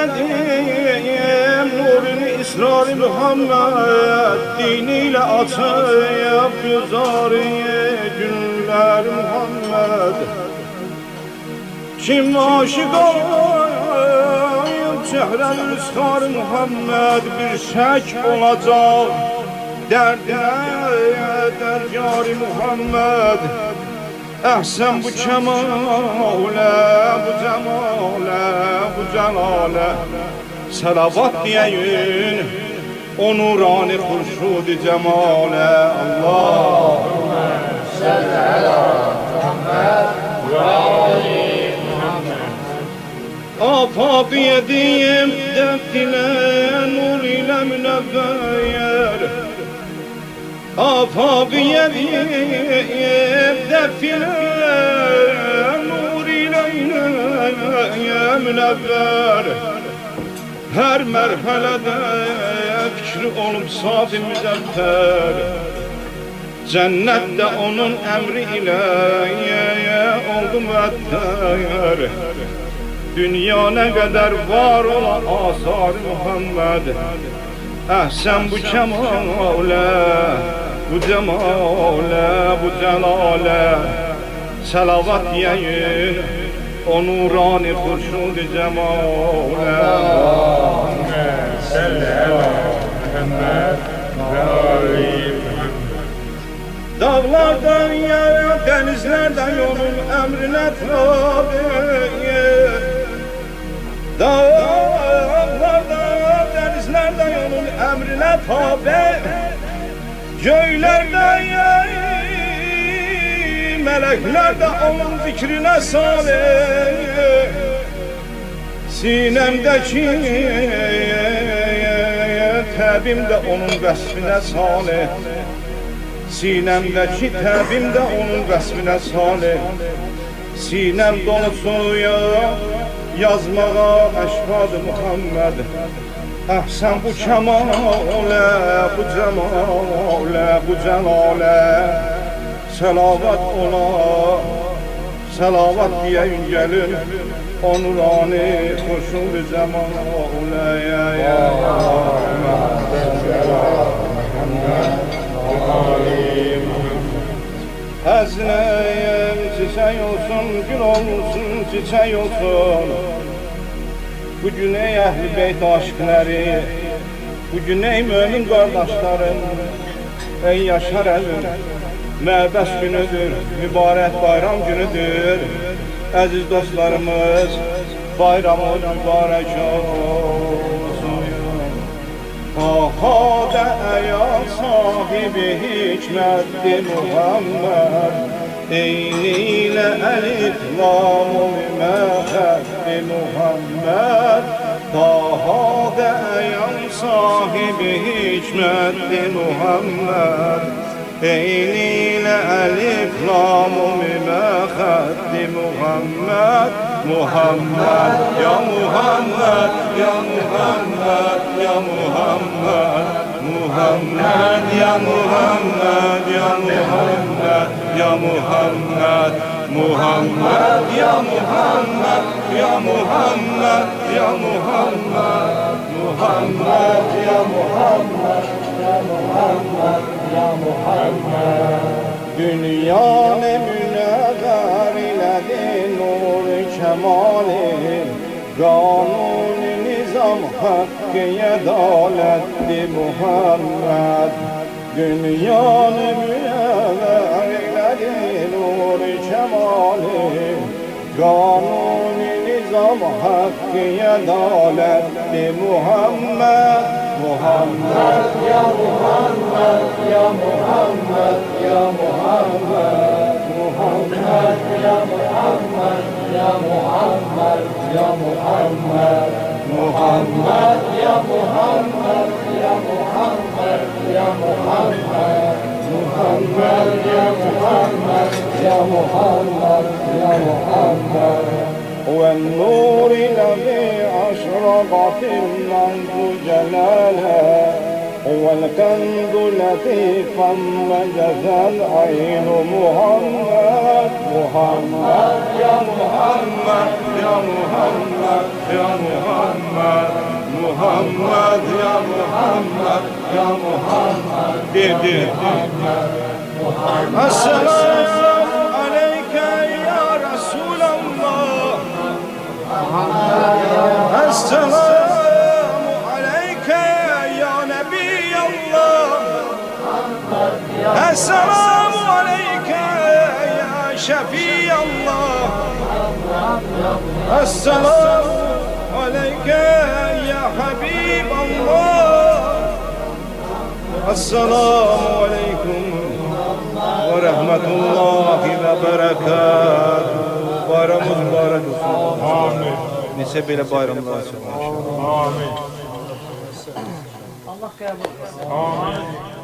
edeyim nurunu İsrar-ı Muhammed, diniyle açayım güzar-ı günler Muhammed. Kim aşık olayım çehren Üskar Muhammed, bir şek olacak derdine dergâr Muhammed. Ehsen bu kemale, bu cemale, bu celale, selavat diyeyin o nurani hurşud-i cemale. Allahümme salli ala Muhammed ve ali Muhammed. Afak yediğim dert ile nur ile münevver, afak yediğim dert ile nur ile münevver. Her merhalede fikri olup saf-ı müzeffer, cennette onun emri ile oldu müedder. Dünya ne kadar var ola asar Muhammed, ehsen bu kemale, bu cemale, bu celale, selavat diyeyin o nurani hurşud-i cemale. Allahümme salli ala Muhammed ve ali Muhammed. Dağlardan ya denizlerden yolun emrine tabi, dağlardan denizlerden yolun emrine tabi, göylerde ya melekler de onun zikrine salih. Sinemdeki təbim de onun vəsfinə salih, sinemdeki təbim de onun vəsfinə salih. Sinem dolusu ya yazmağa əşvad-ı Muhammed, ehsen bu kemale, bu cemale, bu celale, selavat ona, selavat diyeyin gelin o nurani hurşud-ü cemale. Ya Hazneyim çiçek olsun, gül olsun, çiçek olsun. Bugün ey ehl-i beyt aşıkları, bugün ey mümin kardeşlerim, ey yaşar evim, məbəs günüdür, mübarək bayram günüdür. Əziz dostlarımız, bayramı mübarək olsun. Ahadə əyan sahibi hikmətdir Muhammed, eyni ilə əlif-lam-ı məhəbbi Muhammed. Ahadə əyan sahibi hikmətdir Muhammed, eyni ilə əlif-lam-ı məhəbbi Muhammed. Muhammed, ya Muhammed, ya Muhammed, ya Muhammed. Muhammed, ya Muhammed, ya Muhammed, ya Muhammed. Muhammed, ya Muhammed, ya Muhammed, ya Muhammed. Muhammed, ya Muhammed, ya Muhammed, ya Muhammed. Dünyanı münevver iledi nur-i kemali, kanun-i nizam hakkı adaletli Muhammed. Dünyanı münevver iledi nur-i kemali, kanun-i nizam hakkı adaletli Muhammed. Muhammed, ya Muhammed, ya Muhammed, ya Muhammed. Muhammed, ya Muhammed, ya Muhammed, ya Muhammed. Muhammed, ya Muhammed, ya Muhammed, ya Muhammed. Muhammed, ya Muhammed, ya Muhammed, ya Muhammed. والنور الذي أشرقت الأرض جلالا، والكنز الذي فمجت العين محمد. محمد، يا محمد، يا محمد، يا محمد. Muhammed, ya Muhammed, ya Muhammed dedi. Esselamu aleyke ya Resulallah. Esselamu aleyke ya Nebiyallah. Esselamu aleyke ya Şefiyallah. Esselamu aleyke ya Habiballah. Esselamu aleyküm ve rahmetullahi ve berekatuhu. Bayramımız mübarek olsun. Amin. Nice böyle bayramlar olsun. Amin. Allah kabul etsin. Amin.